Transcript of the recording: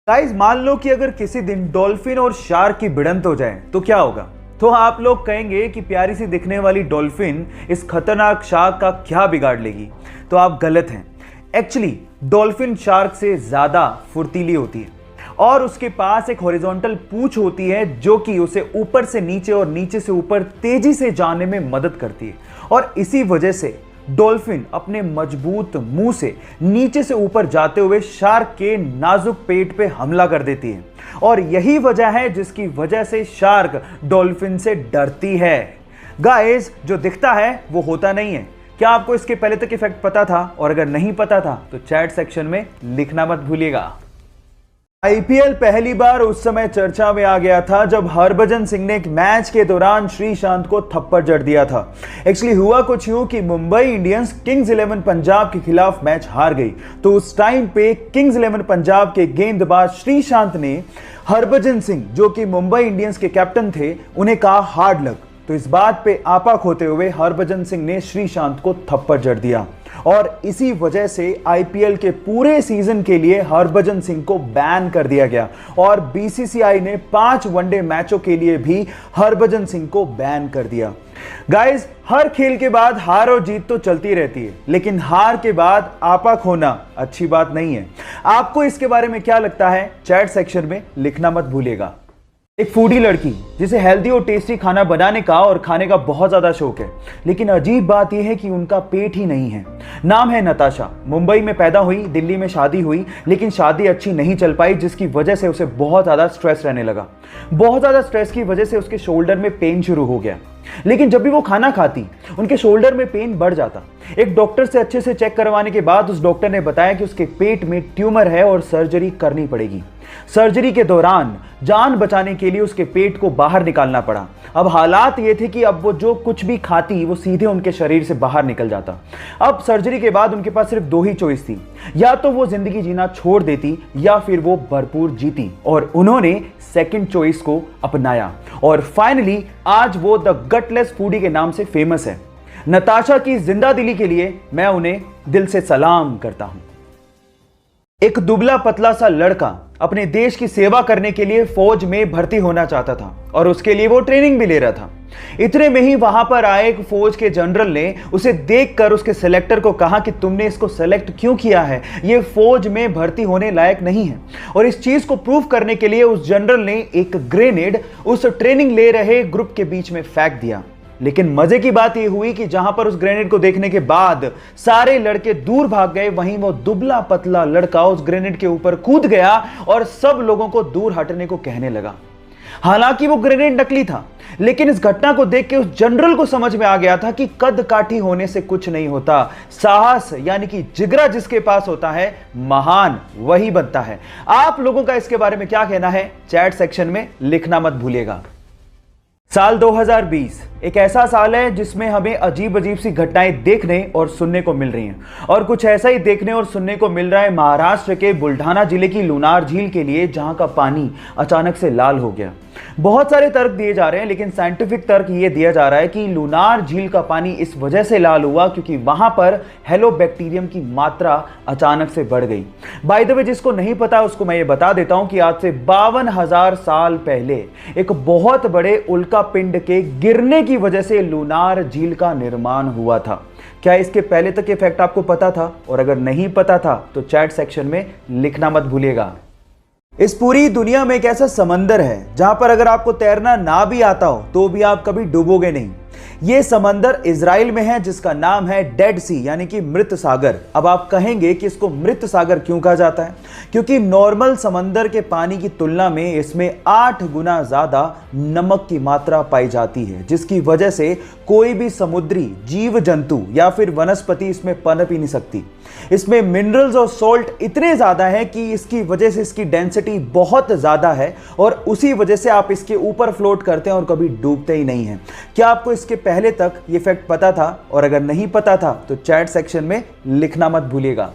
Guys, मान लो कि अगर किसी दिन डॉल्फिन और शार्क की भिड़ंत हो जाए तो क्या होगा। तो आप लोग कहेंगे कि प्यारी सी दिखने वाली डॉल्फिन इस खतरनाक शार्क का क्या बिगाड़ लेगी। तो आप गलत हैं। एक्चुअली डॉल्फिन शार्क से ज्यादा फुर्तीली होती है और उसके पास एक हॉरिजॉन्टल पूंछ होती है जो कि उसे ऊपर से नीचे और नीचे से ऊपर तेजी से जाने में मदद करती है। और इसी वजह से डॉल्फिन अपने मजबूत मुंह से नीचे से ऊपर जाते हुए शार्क के नाजुक पेट पे हमला कर देती है। और यही वजह है जिसकी वजह से शार्क डॉल्फिन से डरती है। गाइस, जो दिखता है वो होता नहीं है। क्या आपको इसके पहले तक इफेक्ट पता था? और अगर नहीं पता था तो चैट सेक्शन में लिखना मत भूलिएगा। आईपीएल पहली बार उस समय चर्चा में आ गया था जब हरभजन सिंह ने एक मैच के दौरान श्रीशांत को थप्पड़ जड़ दिया था। एक्चुअली हुआ कुछ यूं कि मुंबई इंडियंस किंग्स 11 पंजाब के खिलाफ मैच हार गई। तो उस टाइम पे किंग्स 11 पंजाब के गेंदबाज श्रीशांत ने हरभजन सिंह, जो कि मुंबई इंडियंस के कैप्टन थे, उन्हें कहा हार्ड लक। तो इस बात पे आपा खोते हुए हरभजन सिंह ने श्रीशांत को थप्पड़ जड़ दिया और इसी वजह से आईपीएल के पूरे सीजन के लिए हरभजन सिंह को बैन कर दिया गया। और बीसीसीआई ने 5 वनडे मैचों के लिए भी हरभजन सिंह को बैन कर दिया। गाइस, हर खेल के बाद हार और जीत तो चलती रहती है, लेकिन हार के बाद आपा खोना अच्छी बात नहीं है। आपको इसके बारे में क्या लगता है? चैट सेक्शन में लिखना मत भूलिएगा। एक फूडी लड़की जिसे हेल्दी और टेस्टी खाना बनाने का और खाने का बहुत ज्यादा शौक है, लेकिन अजीब बात यह है कि उनका पेट ही नहीं है। नाम है नताशा। मुंबई में पैदा हुई, दिल्ली में शादी हुई, लेकिन शादी अच्छी नहीं चल पाई जिसकी वजह से उसे बहुत ज्यादा स्ट्रेस रहने लगा। बहुत ज्यादा स्ट्रेस की वजह से उसके शोल्डर में पेन शुरू हो गया। लेकिन जब भी वो खाना खाती उनके शोल्डर में पेन बढ़ जाता। एक डॉक्टर से अच्छे से चेक करवाने के बाद उस डॉक्टर ने बताया कि उसके पेट में ट्यूमर है और सर्जरी करनी पड़ेगी। सर्जरी के दौरान जान बचाने के लिए उसके पेट को बाहर निकालना पड़ा। अब हालात ये थे कि अब वो जो कुछ भी खाती वो सीधे उनके शरीर से बाहर निकल जाता। अब सर्जरी के बाद उनके पास सिर्फ 2 ही चॉइस थी, या तो वो जिंदगी जीना छोड़ देती या फिर वो भरपूर जीती। और उन्होंने सेकंड चॉइस को अपनाया और फाइनली आज वो द गटलेस फूडी के नाम से फेमस है। नताशा की जिंदा दिली के लिए मैं उन्हें दिल से सलाम करता हूं। एक दुबला पतला सा लड़का अपने देश की सेवा करने के लिए फौज में भर्ती होना चाहता था और उसके लिए वो ट्रेनिंग भी ले रहा था। इतने में ही वहां पर आए एक फौज के जनरल ने उसे देखकर उसके सिलेक्टर को कहा कि तुमने इसको सेलेक्ट क्यों किया है, ये फौज में भर्ती होने लायक नहीं है। और इस चीज को प्रूव करने के लिए उस जनरल ने एक ग्रेनेड उस ट्रेनिंग ले रहे ग्रुप के बीच में फेंक दिया। लेकिन मजे की बात यह हुई कि जहां पर उस ग्रेनेड को देखने के बाद सारे लड़के दूर भाग गए, वहीं वो दुबला पतला लड़का उस ग्रेनेड के ऊपर कूद गया और सब लोगों को दूर हटने को कहने लगा। हालांकि वो ग्रेनेड नकली था, लेकिन इस घटना को देख के उस जनरल को समझ में आ गया था कि कद काठी होने से कुछ नहीं होता। साहस यानी कि जिगरा जिसके पास होता है, महान वही बनता है। आप लोगों का इसके बारे में क्या कहना है? चैट सेक्शन में लिखना मत भूलिएगा। साल 2020 एक ऐसा साल है जिसमें हमें अजीब अजीब सी घटनाएं देखने और सुनने को मिल रही हैं। और कुछ ऐसा ही देखने और सुनने को मिल रहा है महाराष्ट्र के बुल्ढाना जिले की लुनार झील के लिए, जहां का पानी अचानक से लाल हो गया। बहुत सारे तर्क दिए जा रहे हैं, लेकिन साइंटिफिक तर्क यह दिया जा रहा है कि लुनार झील का पानी इस वजह से लाल हुआ क्योंकि वहां पर हेलोबैक्टीरियम की मात्रा अचानक से बढ़ गई। बाय द वे, जिसको नहीं पता उसको मैं ये बता देता हूं कि आज से 52,000 साल पहले एक बहुत बड़े उल्का पिंड के गिरने की वजह से लुनार झील का निर्माण हुआ था। क्या इसके पहले तक ये फैक्ट आपको पता था? और अगर नहीं पता था तो चैट सेक्शन में लिखना मत भूलिएगा। इस पूरी दुनिया में एक ऐसा समंदर है जहां पर अगर आपको तैरना ना भी आता हो तो भी आप कभी डूबोगे नहीं। ये समंदर इजराइल में है जिसका नाम है डेड सी यानी कि मृत सागर। अब आप कहेंगे कि इसको मृत सागर क्यों कहा जाता है? क्योंकि नॉर्मल समंदर के पानी की तुलना में इसमें 8 गुना ज्यादा नमक की मात्रा पाई जाती है, जिसकी वजह से कोई भी समुद्री जीव जंतु या फिर वनस्पति इसमें पनप ही नहीं सकती। इसमें मिनरल्स और सॉल्ट इतने ज्यादा है कि इसकी वजह से इसकी डेंसिटी बहुत ज्यादा है और उसी वजह से आप इसके ऊपर फ्लोट करते हैं और कभी डूबते ही नहीं हैं। क्या आपको इसके पहले तक ये फैक्ट पता था? और अगर नहीं पता था तो चैट सेक्शन में लिखना मत भूलिएगा।